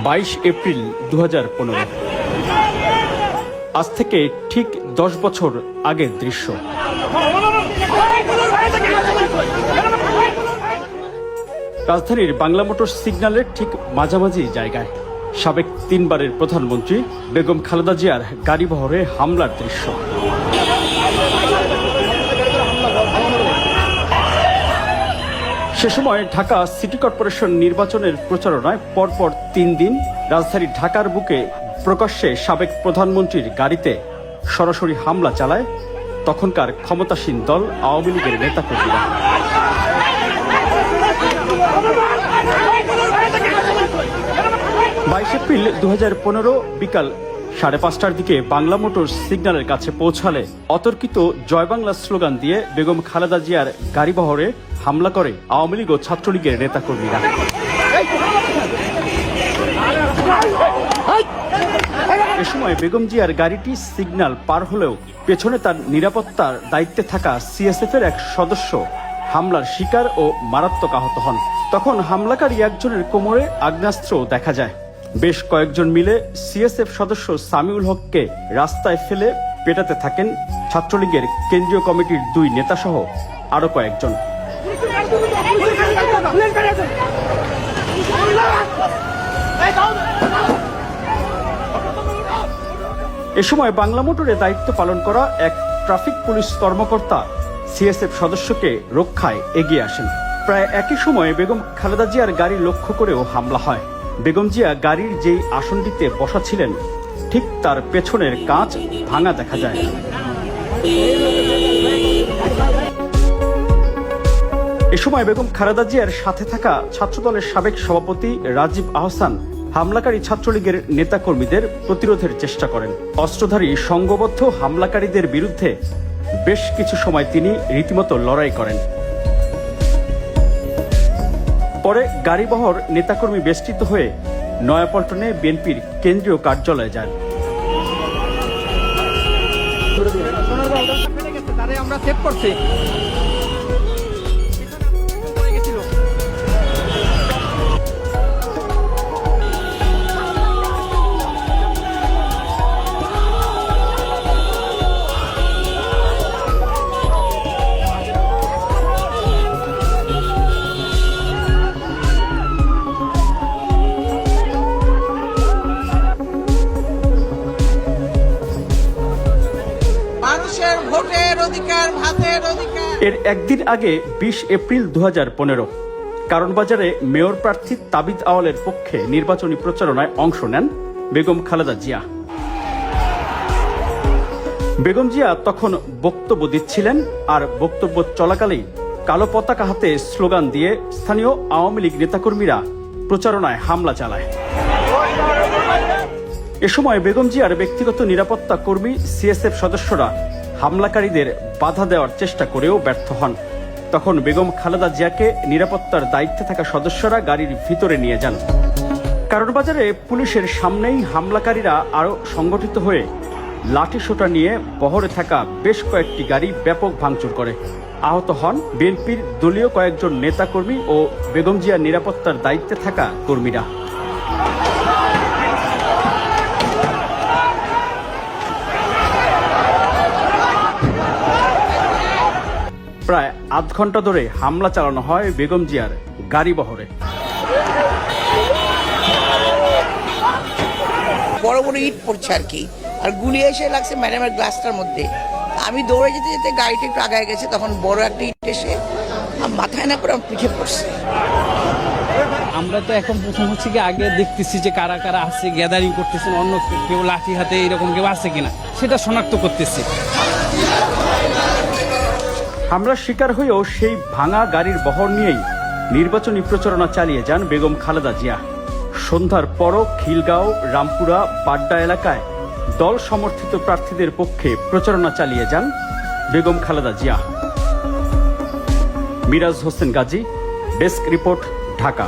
22 April 2015। আজ থেকে ঠিক 10 বছর আগের দৃশ্য। রাজধানীর বাংলা মোটর সিগন্যালের ঠিক মাঝামাঝি জায়গায় সাবেক 3 বারের প্রধানমন্ত্রী বেগম খালেদা জিয়ার গাড়িবহরে হামলার দৃশ্য। সে সময় ঢাকা সিটি কর্পোরেশন নির্বাচনের প্রচারণায় পরপর 3 দিন রাজধানী ঢাকার বুকে প্রকাশ্যে সাবেক প্রধানমন্ত্রীর গাড়িতে সরাসরি হামলা চালায় তখনকার ক্ষমতাসীন দল আওয়ামী লীগের নেতাকর্মীরা। 22 এপ্রিল 2015 বিকাল 5:30টার দিকে বাংলা মোটর সিগন্যালের কাছে পৌঁছালে অতর্কিত জয় বাংলা স্লোগান দিয়ে বেগম খালেদা জিয়ার গাড়িবহরে হামলা করে আওয়ামী লীগ ও ছাত্রলীগের নেতাকর্মীরা। এ সময় বেগম জিয়ার গাড়িটি সিগন্যাল পার হলেও পেছনে তার নিরাপত্তার দায়িত্বে থাকা সিএসএফের এক সদস্য হামলার শিকার ও মারাত্মক আহত হন। তখন হামলাকারী একজনের কোমরে আগ্নেয়াস্ত্র দেখা যায়। বেশ কয়েকজন মিলে সিএসএফ সদস্য সামিউল হককে রাস্তায় ফেলে পেটাতে থাকেন ছাত্রলীগের কেন্দ্রীয় কমিটির 2 নেতাসহ আরো কয়েকজন। এ সময় বাংলা মোটরে দায়িত্ব পালন করা এক ট্রাফিক পুলিশ কর্মকর্তা সিএসএফ সদস্যকে রক্ষায় এগিয়ে আসেন। প্রায় একই সময়ে বেগম খালেদা জিয়ার গাড়ি লক্ষ্য করেও হামলা হয়। বেগম জিয়া গাড়ির যেই আসনটিতে বসা ছিলেন ঠিক তার পেছনের কাঁচ ভাঙা দেখা যায়। এ সময় বেগম খালেদা জিয়ার সাথে থাকা ছাত্রদলের সাবেক সভাপতি রাজীব আহসান হামলাকারী ছাত্রলীগের নেতাকর্মীদের প্রতিরোধের চেষ্টা করেন। অস্ত্রধারী সংঘবদ্ধ হামলাকারীদের বিরুদ্ধে বেশ কিছু সময় তিনি রীতিমতো লড়াই করেন। পরে গাড়িবহর নেতাকর্মী বেষ্টিত হয়ে নয়াপল্টনে বিএনপির কেন্দ্রীয় কার্যালয়ে যান। আমরা সেভ করছি। এর একদিন আগে 20 এপ্রিল 2015 কারণ বাজারে মেয়র প্রার্থী তাবিদ আওয়ালের পক্ষে নির্বাচনী প্রচারণায় অংশ নেন বেগম খালেদা জিয়া। বেগম জিয়া তখন বক্তব্য দিচ্ছিলেন, আর বক্তব্য চলাকালেই কালো পতাকা হাতে স্লোগান দিয়ে স্থানীয় আওয়ামী লীগ নেতাকর্মীরা প্রচারণায় হামলা চালায়। এ সময় বেগম জিয়ার ব্যক্তিগত নিরাপত্তা কর্মী সিএসএফ সদস্যরা হামলাকারীদের বাধা দেওয়ার চেষ্টা করেও ব্যর্থ হন। তখন বেগম খালেদা জিয়াকে নিরাপত্তার দায়িত্বে থাকা সদস্যরা গাড়ির ভিতরে নিয়ে যান। কারণ বাজারে পুলিশের সামনেই হামলাকারীরা আরও সংগঠিত হয়ে লাঠিসোঁটা নিয়ে বহরে থাকা বেশ কয়েকটি গাড়ি ব্যাপক ভাঙচুর করে। আহত হন বিএনপির দলীয় কয়েকজন নেতাকর্মী ও বেগম জিয়ার নিরাপত্তার দায়িত্বে থাকা কর্মীরা। প্রায় আধ ঘন্টা ধরে হামলা চালানো হয় বেগম জিয়ার গাড়িবহরে। বড় বড় ইট পড়ছে আর কি, আর গুলি এসে লাগছে ম্যাডামের গ্লাসটার মধ্যে। আমি দৌড়ে যেতে যেতে গাড়িটা একটু আগায় গেছে, তখন বড় একটা ইট এসে মাথায় না করে আমার পিঠে পড়ছে। আমরা তো এখন প্রথম হচ্ছে কি আগে দেখতেছি যে কারা কারা আছে, গ্যাদারিং করতেছেন, অন্য কেউ লাঠি হাতে এরকম কেউ আছে কিনা সেটা শনাক্ত করতেছি। হামলার শিকার হয়েও সেই ভাঙা গাড়ির বহর নিয়েই নির্বাচনী প্রচারণা চালিয়ে যান বেগম খালেদা জিয়া। সন্ধ্যার পরও খিলগাঁও, রামপুরা, বাড্ডা এলাকায় দল সমর্থিত প্রার্থীদের পক্ষে প্রচারণা চালিয়ে যান বেগম খালেদা জিয়া। Miraj Hossain Gazi, desk report, Dhaka.